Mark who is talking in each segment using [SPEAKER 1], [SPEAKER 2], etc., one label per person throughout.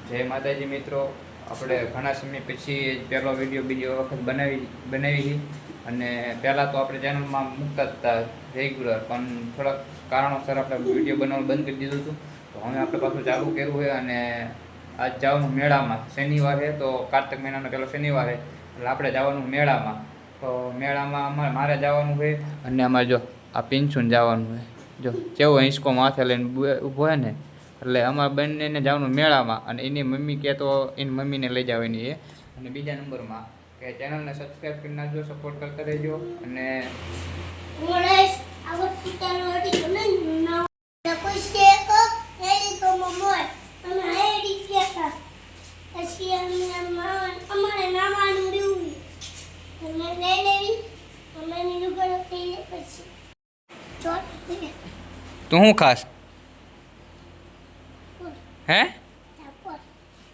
[SPEAKER 1] જય માતાજી મિત્રો, આપણે ઘણા સમય પછી પહેલો વિડીયો બીજો વખત બનાવી છે. અને પહેલાં તો આપણે ચેનલમાં મૂકતા હતા રેગ્યુલર, પણ થોડાક કારણોસર આપણે વિડીયો બનાવવાનું બંધ કરી દીધું હતું. તો હવે આપણે પાછું ચાલુ કર્યું છે. અને આજ જવાનું મેળામાં, શનિવાર છે તો કાર્તિક મહિનાનો પહેલો શનિવાર છે એટલે આપણે જવાનું મેળામાં. તો મેળામાં મારે જવાનું છે અને અમારે જો આ પિન્છુને જવાનું છે. જો કેવો હિંચકો માથે લઈને ઊભો હોય ને, એટલે અમારા બંનેને જવાનું મેળામાં. અને એની મમ્મી કહે તો એની મમ્મીને લઈ જવાની છે. અને બીજા નંબરમાં કે ચેનલને સબસ્ક્રાઈબ કરી નાખજો, સપોર્ટ કરતા રહેજો. અને તું શું ખાસ? હે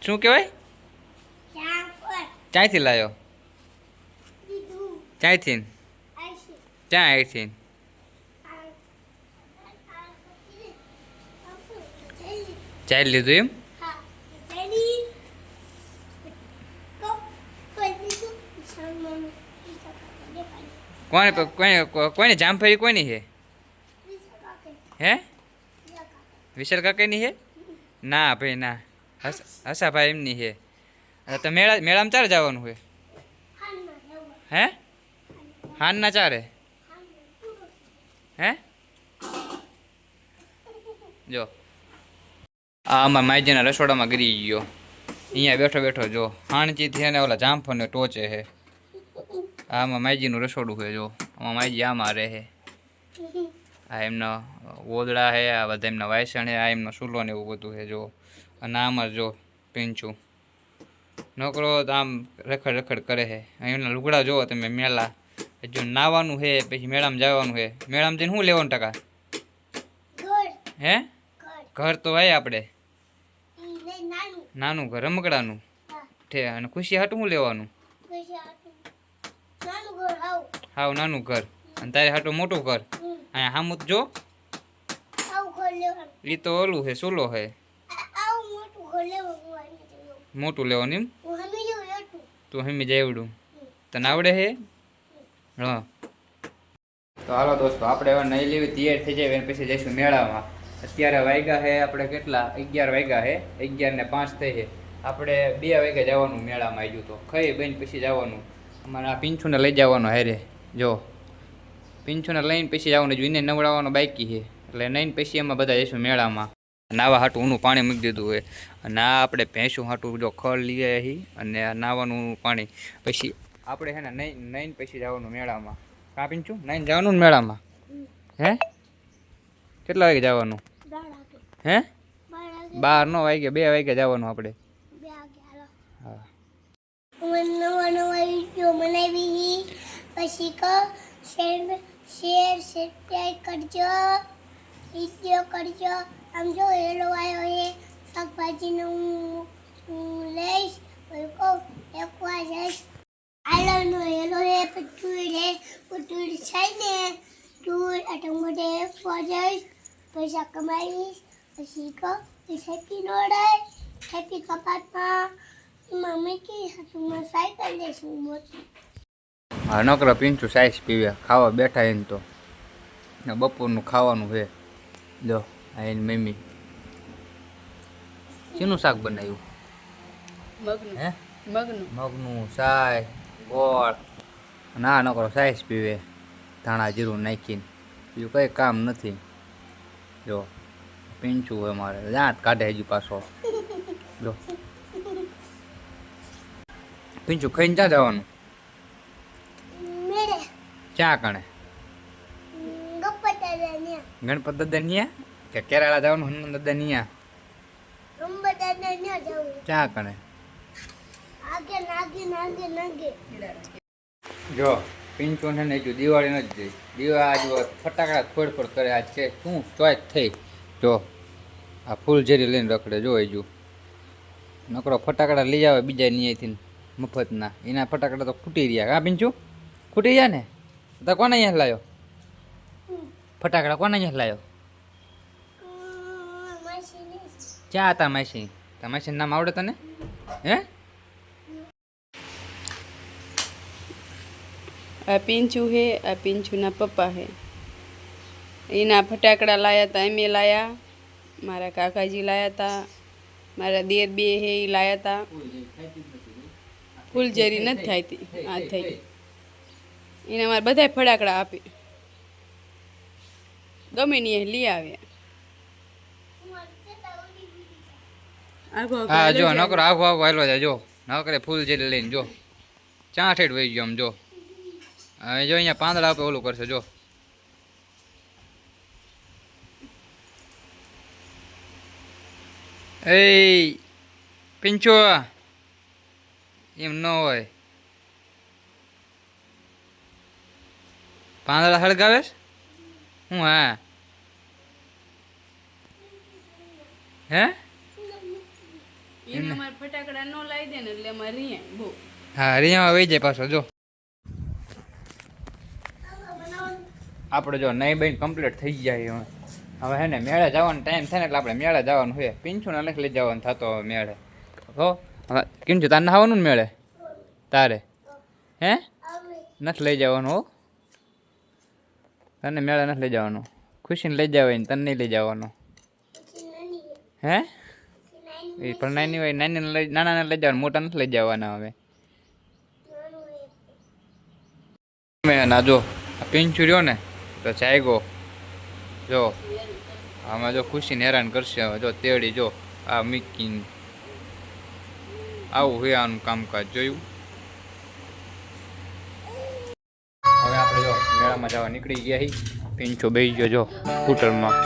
[SPEAKER 1] શું કહેવાય? ક્યાંથી લાવ્યો? ક્યાંથી? ક્યાં અહીંથી? ચાલી લીધું એમ? કોને જામફળી કોની છે? હે વિશાલ કાકાની છે? ના ભાઈ ના, હસા ભાઈ એમની છે. તો મેળામાં ચારે જવાનું હોય? હે હાનના ચારે? હે જો આ અમારા માઈજીના રસોડામાં ગરી ગયો. અહીંયા બેઠો બેઠો જો હાણચીથી એને ઓલા જામફળને ટોચે છે. આમાં માઈજીનું રસોડું છે. જો આમાં માઈજી આમાં રહે. આ એમના ઓદળા છે, આ બધા એમના વાયસણ છે, આ એમનો ચૂલો ને એવું બધું છે. જો અને આમાં જો પીંછું નોકરો તો આમ રખડ રખડ કરે છે. એમના લુગડા જોવો તમે મેલા. જો નાવાનું છે પછી મેળામાં જવાનું છે. મેળામાં જઈને શું લેવાનું ટકા? હે ઘર તો હોય આપણે નાનું ઘર રમકડાનું છે. અને ખુશી હાટું શું લેવાનું? હાવ નાનું ઘર. અને તારે હાટું મોટું ઘર. અહીંયા હામું જો એ તો ઓલું છે, ચૂલો છે. મોટું લેવાનું એમ? તું હમી જાવડું તને આવડે છે? હા તો હાલો દોસ્તો, આપણે હવે નહીં લેવી તૈયાર થઈ જાય પછી જઈશું મેળામાં. અત્યારે વાગ્યા છે આપણે કેટલા? 11 વાગ્યા છે. 11:05 થઈ છે. આપણે 2 વાગે જવાનું મેળામાં. આવ્યું તો ખાઈ બન પછી જવાનું. અમારે આ પિંછુને લઈ જવાનો હારે. જો પિંછુને લઈને પછી જવાનું. જોઈને નવડાવવાનો બાકી છે એટલે નહીં પછી એમાં બધા જઈશું મેળામાં. નાવા હાટું ઊનું પાણી મૂકી દીધું હોય. અને આ આપણે ભેંસું હાટું જો ખળ લઈ આવી. અને આ નાવાનું પાણી પછી આપણે છે ને નહીં પછી જવાનું મેળામાં. કાં પીંચું નહીં જવાનું ને મેળામાં? હે કેટલા વાગે જવાનું? હે 12 નો વાગે, 2 વાગે જવાનું આપણે. હા
[SPEAKER 2] નવા નવા વિડીયો બનાવી પછી શેર સબસ્ક્રાઈબ કરજો, વિડીયો કરજો. આમ જો હેલો આવ્યો છે શાકભાજીનો હું લઈશ કહું એકવાર જઈશ. આલોનો હેલો હે પટુર છે ને ટૂર મોટે એકવાર જઈશ, પૈસા કમાઈશ. પછી કહું હેપી નોડાય હેપી કપાટમાં મમ્મી કી હું સાયકલ લઈશું મોટી.
[SPEAKER 1] હા નકરો પીંચું સાઈઝ પીવે ખાવા બેઠા એને તો. ને બપોરનું ખાવાનું છે. જો આ એની મમ્મી શેનું શાક બનાવ્યું?
[SPEAKER 3] મગનું.
[SPEAKER 1] હે મગનું સાય ગોળ. ના નકરો સાઈઝ પીવે ધાણા જીરું નાખીને. બીજું કંઈ કામ નથી. જો પીંચું હોય મારે દાંત કાઢે હજી પાછો. જો પીંચું ખાઈને ક્યાં જવાનું? ક્યાં કણે? ગણપત દાદા ન્યા કે કેરાળા જવાનું? હનુમાન દાદા ન્યા? ક્યાં કણે? જો પિંચું છે ને હજુ દિવાળી નથી જઈ. દિવાળી ફટાકડા ફોડ કરે. આજ છે શું ચોઈસ થઈ. જો આ ફૂલ ઝેરી લઈને રખડે. જો હજુ નકરો ફટાકડા લઈ આવે બીજા અહીંયાથી મફતના. એના ફટાકડા તો ખૂટી રહ્યા. હા પિંચું ખૂટી ગયા ને? તો કોને અહીંયા લાવ્યો ફટાકડા? કોને અહીંયા લાવ્યો? ક્યાં હતા માસી? માસીનું નામ આવડે તને હે?
[SPEAKER 3] આ પિંચુ હે, આ પિંચુના પપ્પા હે. એના ફટાકડા લાયા હતા, અમે લાયા, મારા કાકાજી લાયા હતા, મારા દેર બે હે એ લાયા હતા. ફૂલઝરી નથી થાતી, આ થઈ એને અમારે બધા ફટાકડા આપે, ગમે ને લઈ આવ્યા.
[SPEAKER 1] હા જો નકરો આખો આખો હાલો જાય જો નકરે ફૂલ જેરી લઈને જો ચા ઠેઠ વહી ગયો આમ જો. હવે જો અહીંયા પાંદડા આપે ઓલું કરશે જો. એ પિંચો એમ ન હોય, પાંદડા સળગાવે હું? હા હે
[SPEAKER 3] એને અમારે ફટાકડા ન લાવી દે ને એટલે અમારે રીયા બહુ.
[SPEAKER 1] હા રિયામાં વહી જાય પાછો જો. આપણે જો નહીં બહેન કમ્પ્લીટ થઈ જાય હવે હે ને મેળે જવાનો ટાઈમ થાય ને એટલે આપણે મેળે જવાનું હોય. પિંછુને નથી લઈ જવાનું થતો હવે મેળે. હો હવે કિંચુ તારે નહાવાનું ને મેળે તારે હે નથી લઈ જવાનું હો. તને મેળે નથી લઈ જવાનું, ખુશીને લઈ જવાય ને તને નહીં લઈ જવાનું હે? એ પણ નાની હોય નાનીને લઈ નાનાને લઈ જવાનું, મોટા નથી લઈ જવાના હવે. ના જો આ પિંચુ રહ્યો ને તો ચાયગો જો આમાં જો ખુશીને હેરાન કરશે હવે જો તેડી જો આ મીકીને આવું હોય આનું કામકાજ જોયું. હવે આપણે જો મેળામાં જવા નીકળી ગયા હી. પિંચુ બેસી ગયો જો સ્કૂટરમાં.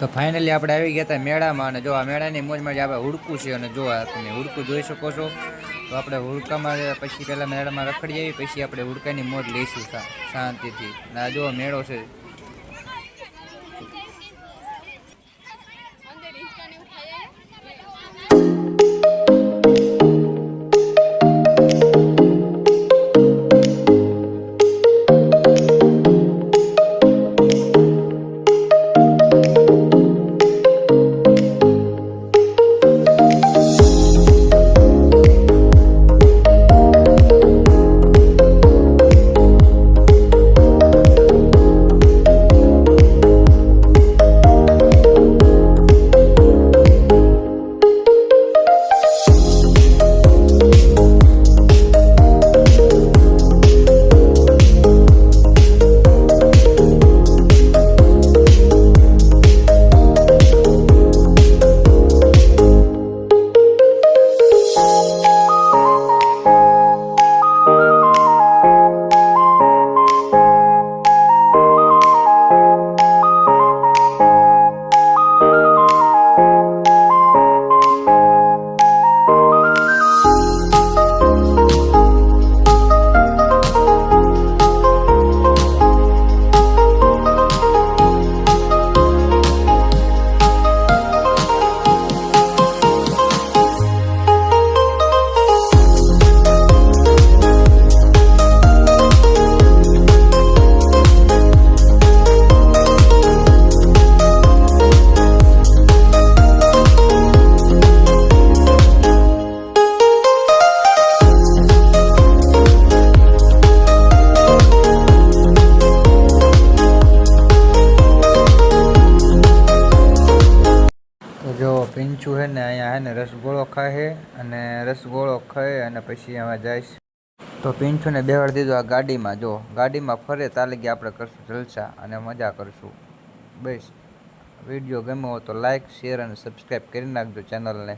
[SPEAKER 1] તો ફાઇનલી આપણે આવી ગયા હતા મેળામાં અને જો આ મેળાની મોજમાં જ આપણે હુડકું છે અને જો આ તમે હુડકું જોઈ શકો છો. તો આપણે હુડકામાં પછી પહેલાં મેળામાં રખડી આવી પછી આપણે હુડકાની મોજ લઈશું શાંતિથી. અને આ જો મેળો છે. પીંછું છે ને અહીંયા હે ને રસગોળો ખાય છે અને રસગોળો ખાય અને પછી હવે જઈશ. તો પીંછુને બેહાડી દીધો આ ગાડીમાં. જો ગાડીમાં ફરે તાલે કે આપણે કરશું જલસા અને મજા કરશું. બસ વિડીયો ગમ્યો હોય તો લાઈક શેર અને સબસ્ક્રાઈબ કરી નાખજો ચેનલને.